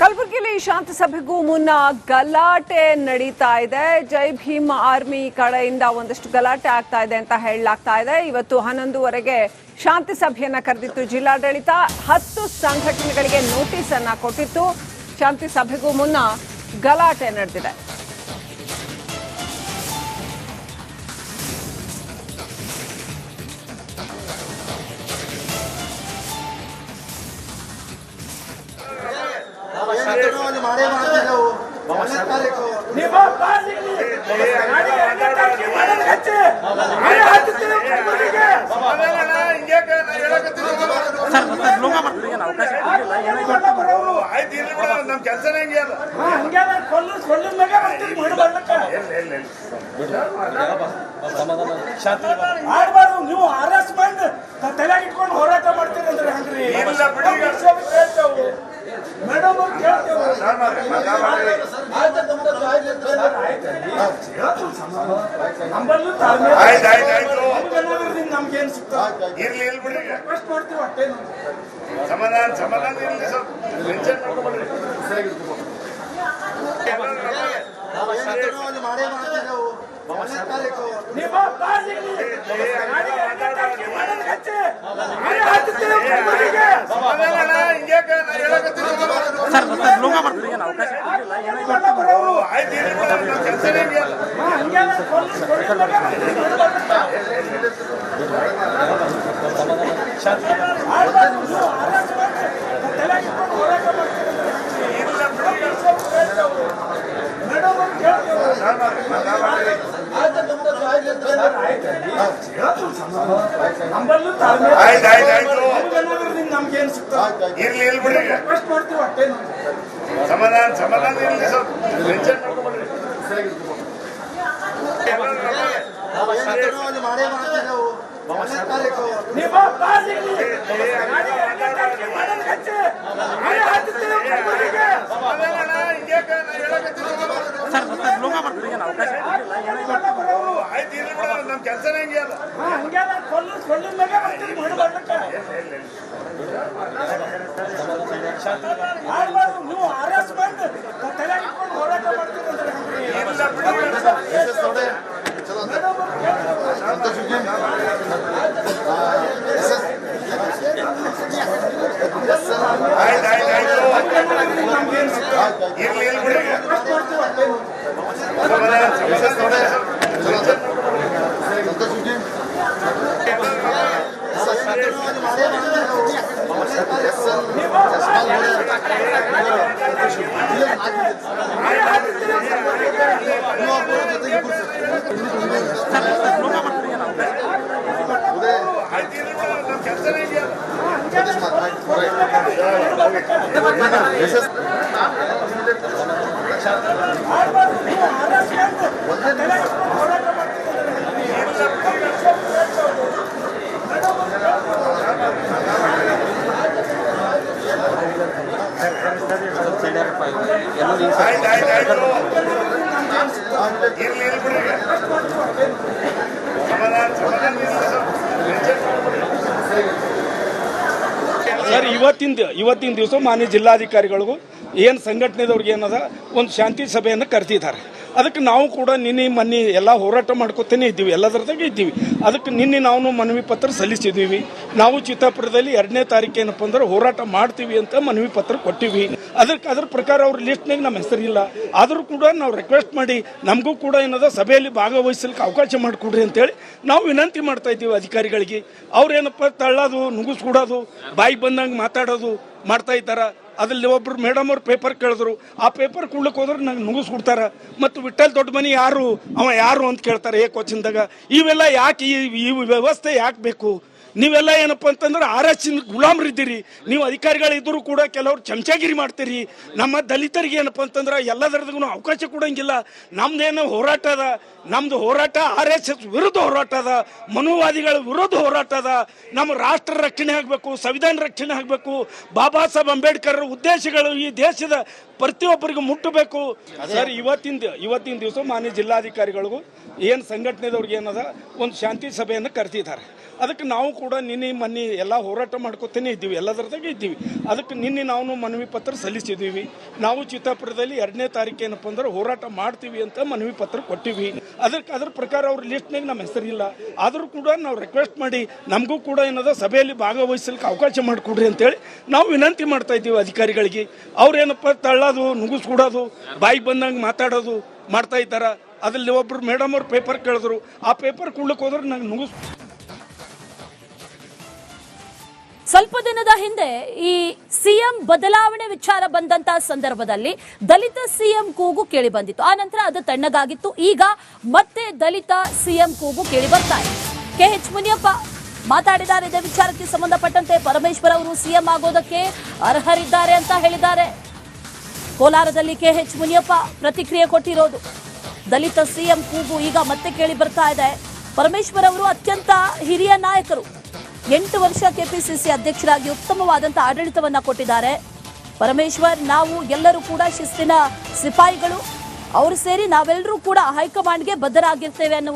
ಕಲಬುರಗಿಯಲ್ಲಿ ಶಾಂತಿ ಸಭೆಗೂ ಮುನ್ನ ಗಲಾಟೆ ನಡೀತಾ ಇದೆ. ಜೈ ಭೀಮ್ ಆರ್ಮಿ ಕಡೆಯಿಂದ ಒಂದಷ್ಟು ಗಲಾಟೆ ಆಗ್ತಾ ಇದೆ ಅಂತ ಹೇಳಲಾಗ್ತಾ ಇದೆ. ಇವತ್ತು 11:30ಗೆ ಶಾಂತಿ ಸಭೆಯನ್ನ ಕರೆದಿತ್ತು ಜಿಲ್ಲಾಡಳಿತ. 10 ಸಂಘಟನೆಗಳಿಗೆ ನೋಟಿಸ್ ಅನ್ನ ಕೊಟ್ಟಿತ್ತು. ಶಾಂತಿ ಸಭೆಗೂ ಮುನ್ನ ಗಲಾಟೆ ನಡೆದಿದೆ. ನೀವು ಹರಾಸ್ಮೆಂಟ್ ತಲೆಗೆ ಇಟ್ಕೊಂಡು ಹೋರಾಟ ಮಾಡ್ತೀರಂದ್ರೆ ಮೇಡಮ್ ನಮ್ಗೇನ್ ಸಿಗ್ತದೆ ಮಾಡ್ತೀವಿ ಅಷ್ಟೇ. ಸಮಾಧಾನ ಇರಲಿ ಸರ್. ನಮ್ಗೇನ್ ಸಿಗ್ತದೆ ಇರ್ಲಿ ಬಿಡಿ. ಮಾಡ್ತೀವಿ ಅಷ್ಟೇ. ಸಮಾಧಾನ ಇರಲಿ ಸರ್. ನಮ್ ಕೆಲಸನೇ ಹಂಗೆ ಅಲ್ಲ. ನೀವು ಹರಾಸ್ಮೆಂಟ್ ತಲೆಗೆ ಇಟ್ಕೊಂಡು ಹೋರಾಟ ಮಾಡ್ತೀರಂದ್ರೆ ಇರ್ಲಿ ಬಿಡಿ. ಸರ್, ಇವತ್ತಿನ ದಿವಸ ಮಾನ್ಯ ಜಿಲ್ಲಾಧಿಕಾರಿಗಳಿಗೂ ಏನು ಸಂಘಟನೆದವ್ರಿಗೆ ಏನದ ಒಂದು ಶಾಂತಿ ಸಭೆಯನ್ನು ಕರೆದಿದ್ದಾರೆ. ಅದಕ್ಕೆ ನಾವು ಕೂಡ ನಿನ್ನೆ ಮೊನ್ನೆ ಎಲ್ಲ ಹೋರಾಟ ಮಾಡ್ಕೊತಾನೆ ಇದ್ದೀವಿ, ಎಲ್ಲದರದಾಗೆ ಇದ್ದೀವಿ. ಅದಕ್ಕೆ ನಿನ್ನೆ ನಾವು ಮನವಿ ಪತ್ರ ಸಲ್ಲಿಸಿದ್ದೀವಿ. ನಾವು ಚಿತ್ತಾಪುರದಲ್ಲಿ 2ನೇ ತಾರೀಕು ಏನಪ್ಪ ಅಂದ್ರೆ ಹೋರಾಟ ಮಾಡ್ತೀವಿ ಅಂತ ಮನವಿ ಪತ್ರ ಕೊಟ್ಟಿವಿ. ಅದ್ರ ಪ್ರಕಾರ ಅವ್ರ ಲಿಸ್ಟ್ನಾಗ ನಮ್ಮ ಹೆಸರಿಲ್ಲ. ಆದರೂ ಕೂಡ ನಾವು ರಿಕ್ವೆಸ್ಟ್ ಮಾಡಿ ನಮಗೂ ಕೂಡ ಏನದ ಸಭೆಯಲ್ಲಿ ಭಾಗವಹಿಸಲಿಕ್ಕೆ ಅವಕಾಶ ಮಾಡಿಕೊಡ್ರಿ ಅಂತೇಳಿ ನಾವು ವಿನಂತಿ ಮಾಡ್ತಾ ಇದ್ದೀವಿ ಅಧಿಕಾರಿಗಳಿಗೆ. ಅವ್ರೇನಪ್ಪ ತಳ್ಳೋದು, ನುಗ್ಗಿಸ್ಕೊಡೋದು, ಬಾಯಿಗೆ ಬಂದಂಗೆ ಮಾತಾಡೋದು ಮಾಡ್ತಾ ಇದ್ದಾರೆ. ಅದ್ರಲ್ಲಿ ಒಬ್ರು ಮೇಡಮ್ ಅವ್ರು ಪೇಪರ್ ಕೇಳಿದ್ರು. ಆ ಪೇಪರ್ ಕೊಡ್ಲಿಕ್ಕೆ ಹೋದ್ರೆ ನಂಗೆ ನುಗ್ಗಿಸ್ಕೊಡ್ತಾರೆ. ಮತ್ತು ವಿಠಲ್ ದೊಡ್ಡ ಮನಿ ಅವ ಯಾರು ಅಂತ ಕೇಳ್ತಾರೆ ಏಕವಚನದಾಗ. ಇವೆಲ್ಲ ಯಾಕೆ ಈ ವ್ಯವಸ್ಥೆ ಯಾಕೆ ಬೇಕು? ನೀವೆಲ್ಲ ಏನಪ್ಪ ಅಂತಂದ್ರೆ ಆರ್ಎಸ್ಸಿನ ಗುಲಾಮರಿದ್ದೀರಿ. ನೀವು ಅಧಿಕಾರಿಗಳಿದ್ದರೂ ಕೂಡ ಕೆಲವರು ಚಮಚಾಗಿರಿ ಮಾಡ್ತೀರಿ. ನಮ್ಮ ದಲಿತರಿಗೆ ಏನಪ್ಪ ಅಂತಂದ್ರೆ ಎಲ್ಲದರದೂ ಅವಕಾಶ ಕೊಡೋಂಗಿಲ್ಲ. ನಮ್ದೇನೋ ಹೋರಾಟ ಅದ. ನಮ್ದು ಹೋರಾಟ RSS ವಿರುದ್ಧ ಹೋರಾಟ ಅದ, ಮನುವಾದಿಗಳ ವಿರುದ್ಧ ಹೋರಾಟ ಅದ. ನಮ್ಮ ರಾಷ್ಟ್ರ ರಕ್ಷಣೆ ಆಗಬೇಕು, ಸಂವಿಧಾನ ರಕ್ಷಣೆ ಆಗಬೇಕು. ಬಾಬಾ ಸಾಹೇಬ್ ಅಂಬೇಡ್ಕರ್ ಉದ್ದೇಶಗಳು ಈ ದೇಶದ ಪ್ರತಿಯೊಬ್ಬರಿಗೂ ಮುಟ್ಟಬೇಕು. ಸರ್, ಇವತ್ತಿನ ದಿವಸ ಮಾನ್ಯ ಜಿಲ್ಲಾಧಿಕಾರಿಗಳಿಗೂ ಏನು ಸಂಘಟನೆದವ್ರಿಗೆ ಏನದ ಒಂದು ಶಾಂತಿ ಸಭೆಯನ್ನು ಕರೆದಿದ್ದಾರೆ. ಅದಕ್ಕೆ ನಾವು ಕೂಡ ನಿನ್ನೆ ಮೊನ್ನೆ ಎಲ್ಲ ಹೋರಾಟ ಮಾಡ್ಕೊತೇನೆ ಇದ್ದೀವಿ, ಎಲ್ಲದರದಾಗ ಇದ್ದೀವಿ. ಅದಕ್ಕೆ ನಿನ್ನೆ ನಾವು ಮನವಿ ಪತ್ರ ಸಲ್ಲಿಸಿದ್ದೀವಿ. ನಾವು ಚಿತ್ತಾಪುರದಲ್ಲಿ 2ನೇ ತಾರೀಕು ಏನಪ್ಪ ಅಂದ್ರೆ ಹೋರಾಟ ಮಾಡ್ತೀವಿ ಅಂತ ಮನವಿ ಪತ್ರ ಕೊಟ್ಟಿವಿ. ಅದ್ರ ಪ್ರಕಾರ ಅವ್ರ ಲಿಸ್ಟ್ನಾಗ ನಮ್ಮ ಹೆಸರಿಲ್ಲ. ಆದರೂ ಕೂಡ ನಾವು ರಿಕ್ವೆಸ್ಟ್ ಮಾಡಿ ನಮಗೂ ಕೂಡ ಏನದ ಸಭೆಯಲ್ಲಿ ಭಾಗವಹಿಸಲಿಕ್ಕೆ ಅವಕಾಶ ಮಾಡಿಕೊಡ್ರಿ ಅಂತೇಳಿ ನಾವು ವಿನಂತಿ ಮಾಡ್ತಾ ಇದ್ದೀವಿ ಅಧಿಕಾರಿಗಳಿಗೆ. ಅವ್ರೇನಪ್ಪ ತಳ್ಳೋದು, ನುಗ್ಗಿಸ್ಕೊಡೋದು, ಬಾಯಿಗೆ ಬಂದಂಗೆ ಮಾತಾಡೋದು ಮಾಡ್ತಾ ಇದ್ದಾರೆ. ಅದ್ರಲ್ಲಿ ಒಬ್ರು ಮೇಡಮ್ ಅವ್ರು ಪೇಪರ್ ಕೇಳಿದ್ರು, ಆ ಪೇಪರ್ ಕೊಡ್ಲಿಕ್ಕೆ ಹೋದ್ರೆ ನಂಗೆ ನುಗ್ಗಿಸ್. ಸ್ವಲ್ಪ ದಿನದ ಹಿಂದೆ ಈ ಸಿಎಂ ಬದಲಾವಣೆ ವಿಚಾರ ಬಂದಂತ ಸಂದರ್ಭದಲ್ಲಿ ದಲಿತ ಸಿಎಂ ಕೂಗು ಕೇಳಿ ಬಂದಿತ್ತು. ಆ ನಂತರ ಅದು ತಣ್ಣಗಾಗಿತ್ತು. ಈಗ ಮತ್ತೆ ದಲಿತ ಸಿಎಂ ಕೂಗು ಕೇಳಿ ಬರ್ತಾ ಇದೆ. KH ಮುನಿಯಪ್ಪ ಮಾತಾಡಿದ್ದಾರೆ. ಇದೇ ವಿಚಾರಕ್ಕೆ ಸಂಬಂಧಪಟ್ಟಂತೆ ಪರಮೇಶ್ವರ್ ಅವರು ಸಿಎಂ ಆಗೋದಕ್ಕೆ ಅರ್ಹರಿದ್ದಾರೆ ಅಂತ ಹೇಳಿದ್ದಾರೆ. ಕೋಲಾರದಲ್ಲಿ KH ಮುನಿಯಪ್ಪ ಪ್ರತಿಕ್ರಿಯೆ ಕೊಟ್ಟಿರೋದು. ದಲಿತ ಸಿಎಂ ಕೂಗು ಈಗ ಮತ್ತೆ ಕೇಳಿ ಬರ್ತಾ ಇದೆ. ಪರಮೇಶ್ವರ್ ಅವರು ಅತ್ಯಂತ ಹಿರಿಯ ನಾಯಕರು. 8 ವರ್ಷ ಕೆಪಿಸಿಸಿ ಅಧ್ಯಕ್ಷರಾಗಿ ಉತ್ತಮವಾದಂತಹ ಆಡಳಿತವನ್ನ ಕೊಟ್ಟಿದ್ದಾರೆ. ಪರಮೇಶ್ವರ್ ನಾವು ಎಲ್ಲರೂ ಕೂಡ ಶಿಸ್ತಿನ ಸಿಪಾಯಿಗಳು, ಅವರು ಸೇರಿ ನಾವೆಲ್ಲರೂ ಕೂಡ ಹೈಕಮಾಂಡ್ಗೆ ಬದ್ಧರಾಗಿರ್ತೇವೆ ಅನ್ನುವ